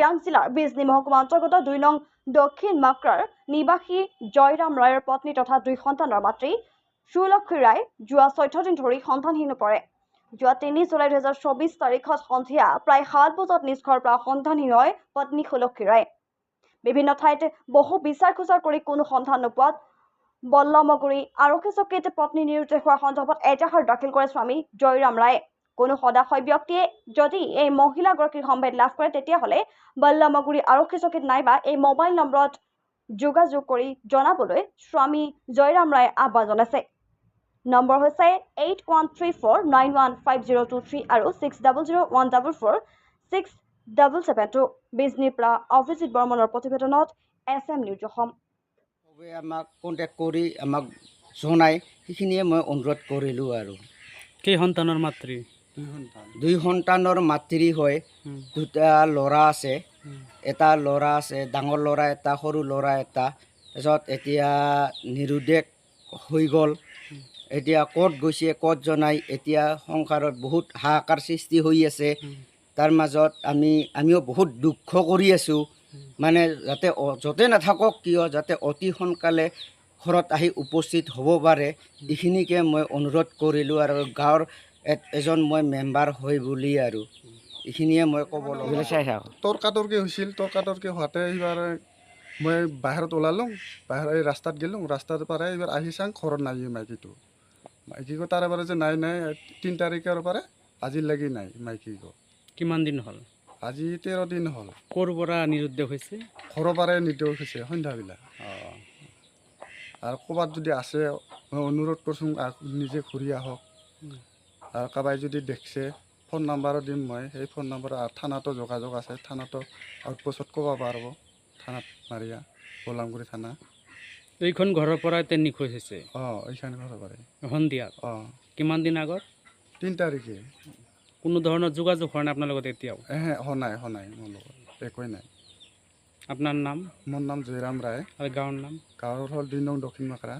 চিৰাং জিলাৰ বিজনী মহকুমা অন্তৰ্গত 2 নং দক্ষিণ মাক্ৰাৰ নিবাসী জয়ৰাম ৰায়ৰ পত্নী তথা 2 সন্তানৰ মাতৃ সুলক্ষী ৰায় যোৱা 14 দিন ধৰি সন্তানহীন পৰে। যোৱা 3 জুলাই 2024 তাৰিখত সন্ধিয়া প্ৰায় 7 বজাত নিজ ঘৰৰ পৰা সন্তানহীন হয় পত্নী সুলক্ষী ৰায়। বিভিন্ন ঠাইত বহু বিচাৰ খোচাৰ কৰি কোনো সন্ধান নোপোৱাত বল্লমগুৰি আৰক্ষী চকীত পত্নী নিৰুদ্দেশ হোৱাৰ সন্দৰ্ভত এজাহাৰ দাখিল কৰে স্বামী জয়ৰাম ৰায়ে। কোনো সদাশয় ব্যক্তিয়ে যদি এই মহিলাগৰাকীৰ সম্ভেদ লাভ কৰে তেতিয়াহ'লে বল্লমগুৰি আৰক্ষী চকীত নাইবা এই মোবাইল নম্বৰত যোগাযোগ কৰি জনাবলৈ স্বামী জয়ৰাম ৰায়ে আহ্বান জনাইছে। নম্বৰ হৈছে 8134915023 আৰু 6001446772। বিজনীৰ পৰা অভিজিত বৰ্মনৰ প্ৰতিবেদনত SM নিউজ অসম। আমাক কণ্টেক্ট কৰি আমাক জনাই সেইখিনিয়ে মই অনুৰোধ কৰিলোঁ আৰু। কেই সন্তানৰ মাতৃ? 2 সন্তানৰ মাতৃ হয়। 2টা ল'ৰা আছে, এটা ল'ৰা আছে, ডাঙৰ ল'ৰা এটা, সৰু ল'ৰা এটা। তাৰপিছত এতিয়া নিৰুদ্দেশ হৈ গ'ল। এতিয়া ক'ত গৈছে ক'ত জনাই এতিয়া সংসাৰত বহুত হাহাকাৰ সৃষ্টি হৈ আছে। তাৰ মাজত আমিও বহুত দুখ কৰি আছোঁ। মানে যাতে য'তে নাথাকক কিয় যাতে অতি সোনকালে ঘৰত আহি উপস্থিত হ'ব পাৰে এইখিনিকে মই অনুৰোধ কৰিলোঁ আৰু গাঁৱৰ এজন মই মেম্বাৰ হয় বুলি আৰু এইখিনিয়ে মই ক'ব লগা। তৰ্কাতৰ্কি হৈছিল, তৰ্কাতৰ্কি হোৱাতে এইবাৰ মই বাহিৰত ওলালোঁ, বাহিৰত এই ৰাস্তাত গ'লোঁ, ৰাস্তাৰ পৰা এইবাৰ আহি চাং ঘৰত নাই মাইকীটো। মাইকীকো তাৰে পৰা যে নাই 3 তাৰিখৰ পৰা আজিলৈকে নাই মাইকীকো। কিমান দিন হ'ল? আজি 13 দিন হ'ল। ক'ৰ পৰা নিৰুদ্দেশ হৈছে? ঘৰৰ পৰাই নিৰ্দেশ হৈছে সন্ধ্যাবেলা। আৰু ক'ৰবাত যদি আছে মই অনুৰোধ কৰিছোঁ নিজে ঘূৰি আহক। আৰু কাৰোবাই যদি দেখছে ফোন নাম্বাৰো দিম মই, সেই ফোন নম্বৰ থানাতো যোগাযোগ আছে, থানাতো আউটপোষ্টত ক'ব পাৰিব, থানাত মাৰিয়া বল্লমগুৰি থানা। এইখন ঘৰৰ পৰা নিখোজ হৈছে? এইখন ঘৰৰ পৰাই সন্ধিয়া? কিমান দিন আগত? 3 তাৰিখে। কোনো ধৰণৰ যোগাযোগ হোৱা নাই আপোনাৰ লগত এতিয়াও? হোৱা নাই মোৰ লগত একোৱেই নাই। আপোনাৰ নাম? মোৰ নাম জয়ৰাম ৰায়। আৰু গাঁৱৰ নাম? গাঁৱৰ হ'ল 2 নং দক্ষিণ মাক্ৰা।